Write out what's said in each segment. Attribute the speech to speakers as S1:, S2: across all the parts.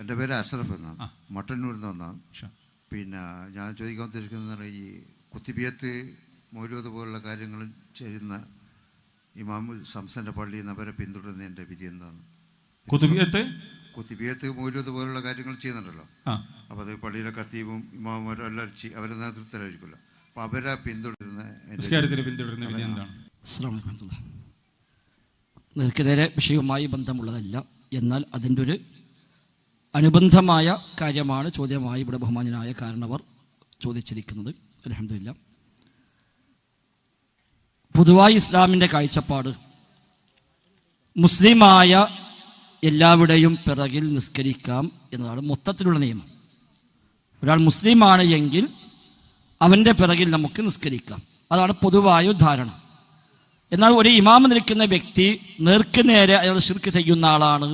S1: എൻ്റെ പേര് അഷ്റഫ് എന്നാണ്, മട്ടന്നൂരിൽ നിന്ന് വന്നതാണ്. പിന്നെ ഞാൻ ചോദിക്കാൻ ഉദ്ദേശിക്കുന്നത്, ഈ കുത്തിബിയത്ത് മൗലൂദ് പോലുള്ള കാര്യങ്ങൾ ചെയ്യുന്ന ഇമാം സംസൻ്റെ പള്ളിയിൽ നിന്ന് അവരെ പിന്തുടരുന്നതിൻ്റെ വിധി എന്താണ്? കുത്തിബിയത്ത് മൗലൂദ് പോലുള്ള കാര്യങ്ങൾ ചെയ്യുന്നുണ്ടല്ലോ, അപ്പോൾ അത് പള്ളിയിലെ ഖത്തീബും ഇമാമുമാരും എല്ലാവരും അവരുടെ നേതൃത്വത്തിലായിരിക്കുമല്ലോ, അപ്പോൾ അവരെ പിന്തുടരുന്ന വിധി എന്താണ്?
S2: നേർക്കുനേരെ വിഷയവുമായി ബന്ധമുള്ളതല്ല, എന്നാൽ അതിൻ്റെ ഒരു അനുബന്ധമായ കാര്യമാണ് ചോദ്യമായി ഇവിടെ ബഹുമാന്യനായ കാരണവർ ചോദിച്ചിരിക്കുന്നത്. അൽഹംദുലില്ലാ. പൊതുവായി ഇസ്ലാമിൻ്റെ കാഴ്ചപ്പാട് മുസ്ലിമായ എല്ലാവരുടെയും പിറകിൽ നിസ്കരിക്കാം എന്നതാണ് മൊത്തത്തിലുള്ള നിയമം. ഒരാൾ മുസ്ലിമാണ് എങ്കിൽ അവൻ്റെ പിറകിൽ നമുക്ക് നിസ്കരിക്കാം, അതാണ് പൊതുവായ ധാരണ. എന്നാൽ ഒരു ഇമാമ് നിൽക്കുന്ന വ്യക്തി നേർക്കുനേരെ അയാൾ ശിർക്ക് ചെയ്യുന്ന ആളാണ്,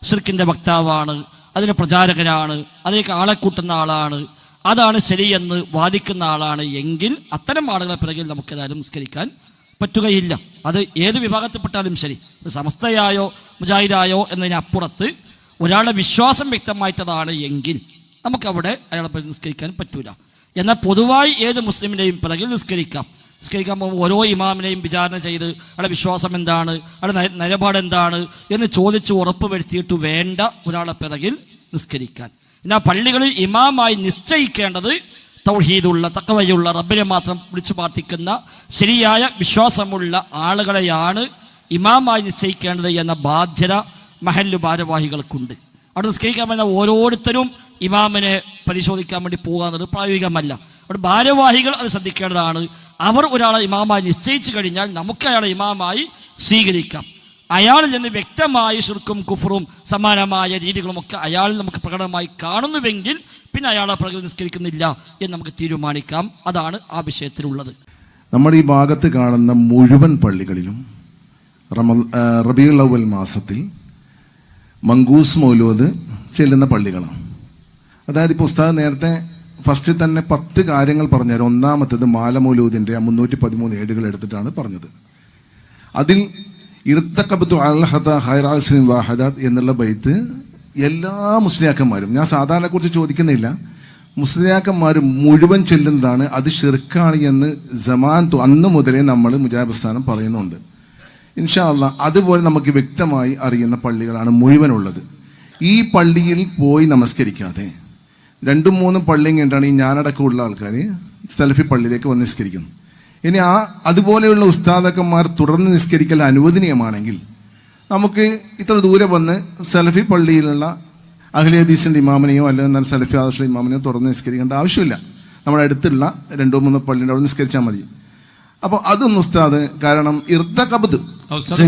S2: ശിർക്കിൻ്റെ വക്താവാണ്, അതിന് പ്രചാരകനാണ്, അതിലേക്ക് ആളെ കൂട്ടുന്ന ആളാണ്, അതാണ് ശരിയെന്ന് വാദിക്കുന്ന ആളാണ് എങ്കിൽ അത്തരം ആളുകളെ പിറകിൽ നമുക്കേതായാലും നിസ്കരിക്കാൻ പറ്റുകയില്ല. അത് ഏത് വിഭാഗത്തിൽപ്പെട്ടാലും ശരി, സമസ്തയായോ മുജാഹിദായോ എന്നതിനപ്പുറത്ത് ഒരാളുടെ വിശ്വാസം വ്യക്തമായിട്ടതാണ് എങ്കിൽ നമുക്കവിടെ അയാളെ പിറകിൽ നിസ്കരിക്കാൻ പറ്റൂല. എന്നാൽ പൊതുവായി ഏത് മുസ്ലിമിൻ്റെയും പിറകിൽ നിസ്കരിക്കാൻ പോകുമ്പോൾ ഓരോ ഇമാമിനെയും വിചാരണ ചെയ്ത് അയാളുടെ വിശ്വാസം എന്താണ്, അയാളുടെ നിലപാട് എന്താണ് എന്ന് ചോദിച്ച് ഉറപ്പ് വരുത്തിയിട്ട് വേണ്ട ഒരാളെ പിറകിൽ നിസ്കരിക്കാൻ. എന്നാൽ പള്ളികളിൽ ഇമാമായി നിശ്ചയിക്കേണ്ടത് തൗഹീദുള്ള തഖ്വയുള്ള റബ്ബിനെ മാത്രം വിളിച്ചു പ്രാർത്ഥിക്കുന്ന ശരിയായ വിശ്വാസമുള്ള ആളുകളെയാണ് ഇമാമായി നിശ്ചയിക്കേണ്ടത് എന്ന ബാധ്യത മഹല്ല് ഭാരവാഹികൾക്കുണ്ട്. അവിടെ നിസ്കരിക്കാൻ വേണ്ട ഓരോരുത്തരും ഇമാമിനെ പരിശോധിക്കാൻ വേണ്ടി പോകുന്നത് പ്രായോഗികമല്ല. അവിടെ ഭാരവാഹികൾ അത് ശ്രദ്ധിക്കേണ്ടതാണ്. അവർ ഒരാളെ ഇമാമായി നിശ്ചയിച്ചു കഴിഞ്ഞാൽ നമുക്ക് അയാളെ ഇമാമായി സ്വീകരിക്കാം. അയാളിൽ നിന്ന് വ്യക്തമായ ശിർക്കും കുഫറും സമാനമായ രീതികളുമൊക്കെ അയാളിൽ നമുക്ക് പ്രകടമായി കാണുന്നുവെങ്കിൽ പിന്നെ അയാളെ പിറകിൽ നിസ്കരിക്കുന്നില്ല എന്ന് നമുക്ക് തീരുമാനിക്കാം. അതാണ് ആ വിഷയത്തിലുള്ളത്.
S3: നമ്മുടെ ഈ ഭാഗത്ത് കാണുന്ന മുഴുവൻ പള്ളികളിലും റബീഉൽ അവ്വൽ മാസത്തിൽ മങ്കൂസ് മൗലൂദ് ചെല്ലുന്ന പള്ളികളാണ്. അതായത് ഇപ്പോൾ ഉസ്താദ് നേരത്തെ ഫസ്റ്റ് തന്നെ 10 കാര്യങ്ങൾ പറഞ്ഞുതരാം. ഒന്നാമത്തേത് മാല മൗലൂദിൻ്റെ 313 ഏടുകൾ എടുത്തിട്ടാണ് പറഞ്ഞത്. അതിൽ ഇർത്തഖബ്തു അൽ ഖദാ ഖൈറാസിൻ വാഹിദാത്ത് എന്നുള്ള ബൈത്ത് എല്ലാ മുസ്ലിയാക്കന്മാരും, ഞാൻ സാധാരണ കുറിച്ച് ചോദിക്കുന്നില്ല, മുസ്ലിയാക്കന്മാരും മുഴുവൻ ചെല്ലുന്നതാണ്. അത് ഷിർക്കാണ് എന്ന് അന്ന് മുതലേ നമ്മൾ മുജാഹിദ് പ്രസ്ഥാനം പറയുന്നുണ്ട്. ഇൻഷാ അല്ലാഹ് അതുപോലെ നമുക്ക് വ്യക്തമായി അറിയുന്ന പള്ളികളാണ് മുഴുവനുള്ളത്. ഈ പള്ളിയിൽ പോയി നമസ്കരിക്കാതെ 2-3 പള്ളിയും കണ്ടാണ് ഈ ഞാനടക്കമുള്ള ആൾക്കാർ സലഫി പള്ളിയിലേക്ക് വന്ന് നിസ്കരിക്കുന്നു. ഇനി അതുപോലെയുള്ള ഉസ്താദക്കന്മാർ തുടർന്ന് നിസ്കരിക്കൽ അനുവദനീയമാണെങ്കിൽ നമുക്ക് ഇത്ര ദൂരെ വന്ന് സലഫി പള്ളിയിലുള്ള അഹ്ലി ഹദീസിൻ്റെ ഇമാമിനെയോ അല്ലെങ്കിൽ സലഫി ആദർശ ഇമാമിനെയോ തുറന്ന് നിസ്കരിക്കേണ്ട ആവശ്യമില്ല. നമ്മുടെ അടുത്തുള്ള 2-3 പള്ളിയുടെ അവിടെ നിസ്കരിച്ചാൽ മതി. അപ്പോൾ അതൊന്നും ഉസ്താദ്, കാരണം ഇർത്തഖബ്ത്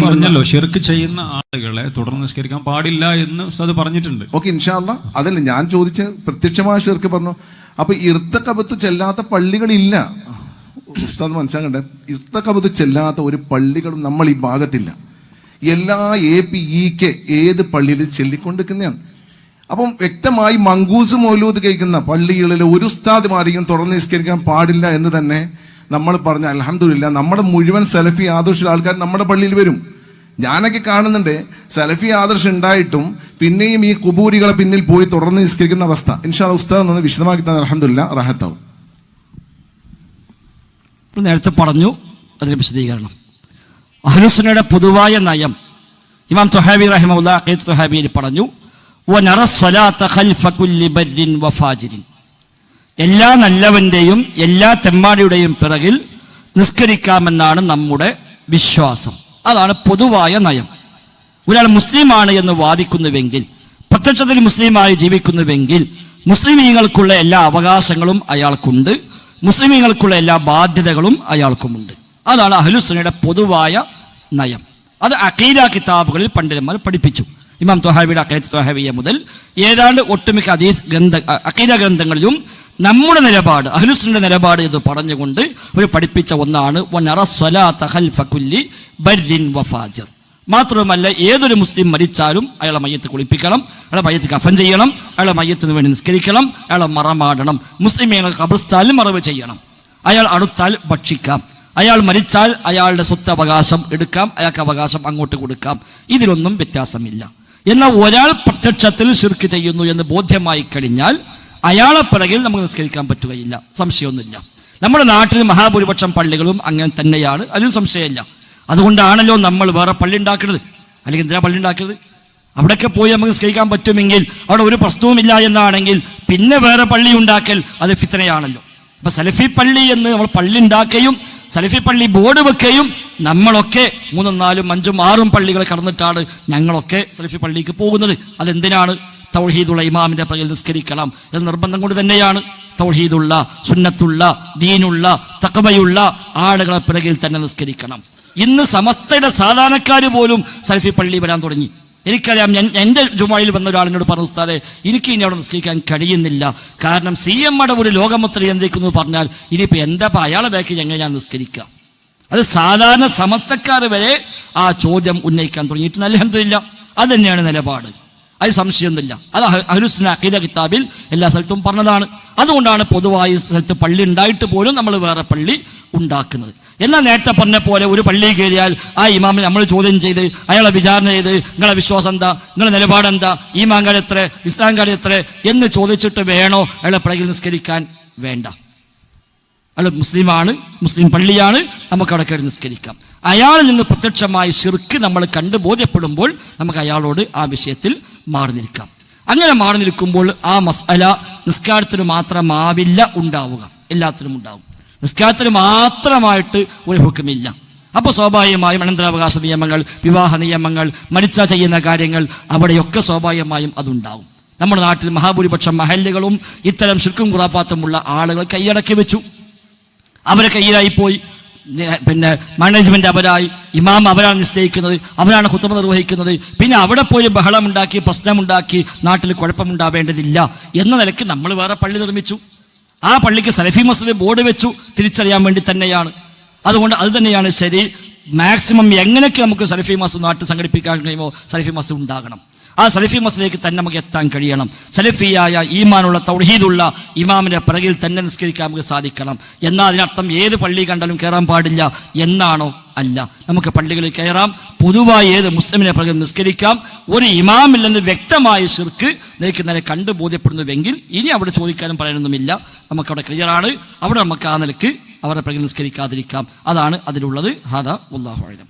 S4: പറഞ്ഞല്ലോ ശിർക്ക് ചെയ്യുന്ന ആളുകളെ തുടർന്ന് നിസ്കരിക്കാൻ പാടില്ല എന്ന് ഉസ്താദ് പറഞ്ഞിട്ടുണ്ട്.
S3: ഓക്കെ, ഇൻഷാ അല്ലാഹ് അതല്ല ഞാൻ ചോദിച്ച പ്രത്യക്ഷമായ ശിർക്ക് പറഞ്ഞു. അപ്പൊ ഇർത്തഖബ്ത് ചെല്ലാത്ത പള്ളികളില്ല. ഉസ്താദ് മനസ്സിലാക്കണ്ടേ, ഇർത്തഖബ്ത് ചെല്ലാത്ത ഒരു പള്ളികളും നമ്മൾ ഈ ഭാഗത്തില്ല. എല്ലാ APEK ഏത് പള്ളിയിൽ ചെല്ലിക്കൊണ്ടിരിക്കുന്നതാണ്. അപ്പം വ്യക്തമായി മങ്കൂസ് മൗലൂദ് കഴിക്കുന്ന പള്ളികളിൽ ഒരു ഉസ്താദ്മാരെയും തുറന്ന് നിസ്കരിക്കാൻ പാടില്ല എന്ന് തന്നെ നമ്മൾ പറഞ്ഞ അൽഹംദുലില്ലാ നമ്മുടെ മുഴുവൻ സലഫി ആദർശ ആൾക്കാർ നമ്മുടെ പള്ളിയിൽ വരും. ഞാനൊക്കെ കാണുന്നുണ്ട് സലഫി ആദർശം ഉണ്ടായിട്ടും പിന്നെയും ഈ കുബൂരികളെ പിന്നിൽ പോയി തുറന്ന് നിസ്കരിക്കുന്ന അവസ്ഥ. ഇൻഷാ അല്ലാഹ് ഉസ്താദ് ഒന്ന് വിശദമാക്കി തന്നെ അൽഹംദുലില്ലാ റാഹത്താവും.
S2: നേരത്തെ പറഞ്ഞു അതിന് വിശദീകരണം. അഹ്ലുസുന്നയുടെ പൊതുവായ നയം ഇമാം തുഹാബി റഹിമഹുല്ലാഹ് ഖൈത്ത് തുഹാബിയിൽ പറഞ്ഞു, വനറ സ്വലാത്ത ഖൽഫ കുല്ലി ബർരിൻ വഫാജിരിൻ, എല്ലാ നല്ലവൻ്റെയും എല്ലാ തെമ്മാടിയുടെയും പിറകിൽ നിസ്കരിക്കാമെന്നാണ് നമ്മുടെ വിശ്വാസം. അതാണ് പൊതുവായ നയം. ഒരാൾ മുസ്ലിമാണ് എന്ന് വാദിക്കുന്നുവെങ്കിൽ, പ്രത്യക്ഷത്തിൽ മുസ്ലിമായി ജീവിക്കുന്നുവെങ്കിൽ മുസ്ലിമീങ്ങൾക്കുള്ള എല്ലാ അവകാശങ്ങളും അയാൾക്കുണ്ട്, മുസ്ലിമീങ്ങൾക്കുള്ള എല്ലാ ബാധ്യതകളും അയാൾക്കുമുണ്ട്. അതാണ് അഹ്ലുസുന്നയുടെ പൊതുവായ നയം. അത് അഖീദ കിതാബുകളിൽ പണ്ഡിതന്മാർ പഠിപ്പിച്ചു. ഇമാം തുഹാബിയുടെ അഖീദ തുഹാബിയ മുതൽ ഏതാണ്ട് ഒട്ടുമിക്ക ഹദീസ് അഖീദ ഗ്രന്ഥങ്ങളിലും നമ്മുടെ നിലപാട് അഹ്ലുസുന്നയുടെ നിലപാട് എന്ന് പറഞ്ഞുകൊണ്ട് ഒരു പഠിപ്പിച്ച ഒന്നാണ് വനറ സ്വലാത്ത ഖൽഫ കുല്ലി ബർരിൻ വഫാജിർ. മാത്രവുമല്ല ഏതൊരു മുസ്ലിം മരിച്ചാലും അയാളെ മയ്യത്ത് കുളിപ്പിക്കണം, അയാളെ മയ്യത്ത് കഫൻ ചെയ്യണം, അയാളെ മയ്യത്തിന് വേണ്ടി നിസ്കരിക്കണം, അയാളെ മറമാടണം, മുസ്ലിമീങ്ങൾ ഖബർസ്ഥാനിൽ മറവ് ചെയ്യണം, അയാൾ അടുത്താൽ ഭക്ഷിക്കാം, അയാൾ മരിച്ചാൽ അയാളുടെ സ്വത്ത് അവകാശം എടുക്കാം, അയാൾക്ക് അവകാശം അങ്ങോട്ട് കൊടുക്കാം. ഇതിലൊന്നും വ്യത്യാസമില്ല. എന്നാൽ ഒരാൾ പ്രത്യക്ഷത്തിൽ ശിർക്ക് ചെയ്യുന്നു എന്ന് ബോധ്യമായി കഴിഞ്ഞാൽ അയാളെ പിറകിൽ നമുക്ക് നിസ്കരിക്കാൻ പറ്റുകയില്ല, സംശയമൊന്നുമില്ല. നമ്മുടെ നാട്ടിൽ മഹാഭൂരിപക്ഷം പള്ളികളും അങ്ങനെ തന്നെയാണ്, അതിലും സംശയമില്ല. അതുകൊണ്ടാണല്ലോ നമ്മൾ വേറെ പള്ളി ഉണ്ടാക്കുന്നത്. അല്ലെങ്കിൽ എന്തിനാ പള്ളി ഉണ്ടാക്കുന്നത്? അവിടെയൊക്കെ പോയി നമുക്ക് നിസ്കരിക്കാൻ പറ്റുമെങ്കിൽ, അവിടെ ഒരു പ്രശ്നവുമില്ല എന്നാണെങ്കിൽ പിന്നെ വേറെ പള്ളി ഉണ്ടാക്കൽ അത് ഫിത്നയാണല്ലോ. അപ്പൊ സലഫി പള്ളി എന്ന് നമ്മൾ പള്ളി ഉണ്ടാക്കുകയും സലഫി പള്ളി ബോർഡ് വെക്കുകയും നമ്മളൊക്കെ 3, 4, 5, 6 പള്ളികൾ കടന്നിട്ടാണ് ഞങ്ങളൊക്കെ സലഫി പള്ളിക്ക് പോകുന്നത്. അതെന്തിനാണ്? തൗഹീദുള്ള ഇമാമിന്റെ പിറകിൽ നിസ്കരിക്കണം എന്ന നിർബന്ധം കൊണ്ട് തന്നെയാണ്. തൗഹീദുള്ള, സുന്നത്തുള്ള, ദീനുള്ള, തഖ്വയുള്ള ആളുകളെ പിറകിൽ തന്നെ നിസ്കരിക്കണം. ഇന്ന് സമസ്തയുടെ സാധാരണക്കാർ പോലും സലഫി പള്ളി വരാൻ തുടങ്ങി. എനിക്കറിയാം, എൻ്റെ ജുമായിൽ വന്ന ഒരാളിനോട് പറഞ്ഞു, ഉസ്താദേ എനിക്ക് ഇനി അവിടെ നിസ്കരിക്കാൻ കഴിയുന്നില്ല, കാരണം CM ഒരു ലോകമൊത്തം നിയന്ത്രിക്കുന്നു പറഞ്ഞാൽ ഇനിയിപ്പോൾ എന്താ അയാളെ ബാക്കിൽ എങ്ങനെ ഞാൻ നിസ്കരിക്കാം? അത് സാധാരണ സമസ്തക്കാർ വരെ ആ ചോദ്യം ഉന്നയിക്കാൻ തുടങ്ങിയിട്ടുണ്ട്. അൽഹംദുലില്ലാ, അത് തന്നെയാണ് നിലപാട്, അത് സംശയമൊന്നുമില്ല. അത് അഹ്ലുസുന്ന അഖീദ കിതാബിൽ എല്ലാ സ്ഥലത്തും പറഞ്ഞതാണ്. അതുകൊണ്ടാണ് പൊതുവായി സ്ഥലത്ത് പള്ളി ഉണ്ടായിട്ട് പോലും നമ്മൾ വേറെ പള്ളി ഉണ്ടാക്കുന്നത്. എന്നാൽ നേരത്തെ പറഞ്ഞ പോലെ ഒരു പള്ളിയിൽ കയറിയാൽ ആ ഇമാമിനെ നമ്മൾ ചോദ്യം ചെയ്ത് അയാളെ വിചാരണ ചെയ്ത് നിങ്ങളുടെ വിശ്വാസം എന്താ, നിങ്ങളുടെ നിലപാടെന്താ, ഈമാൻ കാര്യം എത്ര, ഇസ്ലാം കാര്യം എത്ര എന്ന് ചോദിച്ചിട്ട് വേണോ അയാളെ പിറകിൽ നിസ്കരിക്കാൻ? വേണ്ട. അയാൾ മുസ്ലിമാണ്, മുസ്ലിം പള്ളിയാണ്, നമുക്ക് അവിടെ കയറി നിസ്കരിക്കാം. അയാളിൽ നിന്ന് പ്രത്യക്ഷമായി ശിർക്ക് നമ്മൾ കണ്ട് ബോധ്യപ്പെടുമ്പോൾ നമുക്ക് അയാളോട് ആ വിഷയത്തിൽ മാറി നിൽക്കാം. അങ്ങനെ മാറി നിൽക്കുമ്പോൾ ആ മസ്അല നിസ്കാരത്തിന് മാത്രമാവില്ല ഉണ്ടാവുക, എല്ലാത്തിനും ഉണ്ടാവും. നിസ്കാരത്തിന് മാത്രമായിട്ട് ഒരു ഹുക്കുമില്ല. അപ്പോൾ സ്വാഭാവികമായും അനന്തരാവകാശ നിയമങ്ങൾ, വിവാഹ നിയമങ്ങൾ, മരിച്ച ചെയ്യുന്ന കാര്യങ്ങൾ, അവിടെയൊക്കെ സ്വാഭാവികമായും അതുണ്ടാവും. നമ്മുടെ നാട്ടിൽ മഹാഭൂരിപക്ഷം മഹല്ലുകളും ഇത്തരം ശിർക്കും ഖുറാഫാത്തുമുള്ള ആളുകൾ കൈയടക്കി വെച്ചു. അവരെ കയ്യിലായിപ്പോയി. പിന്നെ മാനേജ്മെന്റ് അവരായി, ഇമാം അവരാണ് നിശ്ചയിക്കുന്നത്, അവരാണ് ഖുത്ബ നിർവഹിക്കുന്നത്. പിന്നെ അവിടെ പോയി ബഹളമുണ്ടാക്കി, പ്രശ്നമുണ്ടാക്കി നാട്ടിൽ കുഴപ്പമുണ്ടാവേണ്ടതില്ല എന്ന നിലയ്ക്ക് നമ്മൾ വേറെ പള്ളി നിർമ്മിച്ചു. ആ പള്ളിക്ക് സലഫി മസ്ജിദ് ബോർഡ് വെച്ചു, തിരിച്ചറിയാൻ വേണ്ടി തന്നെയാണ്. അതുകൊണ്ട് അത് തന്നെയാണ് ശരി. മാക്സിമം എങ്ങനെയൊക്കെ നമുക്ക് സലഫി മസ്ജിദ് നാട്ടിൽ സംഘടിപ്പിക്കാൻ കഴിയുമോ സലഫി മസ്ജിദ് ഉണ്ടാകണം. ആ സലഫി മസ്ജിദിലേക്ക് തന്നെ നമുക്ക് എത്താൻ കഴിയണം. സലഫിയായ ഈമാനുള്ള തൗഹീദുള്ള ഇമാമിന്റെ പിറകിൽ തന്നെ നിസ്കരിക്കാൻ നമുക്ക് സാധിക്കണം. എന്നാൽ അതിനർത്ഥം ഏത് പള്ളി കണ്ടാലും കയറാൻ പാടില്ല എന്നാണോ? അല്ല. നമുക്ക് പള്ളികളിൽ കയറാം, പൊതുവായി ഏത് മുസ്ലിമിനെ പിറകിൽ നിസ്കരിക്കാം. ഒരു ഇമാമില്ലെന്ന് വ്യക്തമായ ശിർക്ക് നിനക്ക് നേരെ കണ്ടു ബോധ്യപ്പെടുന്നുവെങ്കിൽ ഇനി അവിടെ ചോദിക്കാനും പറയാനൊന്നുമില്ല, നമുക്കവിടെ ക്ലിയറാണ്. അവിടെ നമുക്ക് ആ നിലക്ക് അവരുടെ പിറകിൽ നിസ്കരിക്കാതിരിക്കാം. അതാണ് അതിലുള്ളത്. ഹാദാ വല്ലാഹു അഅലം.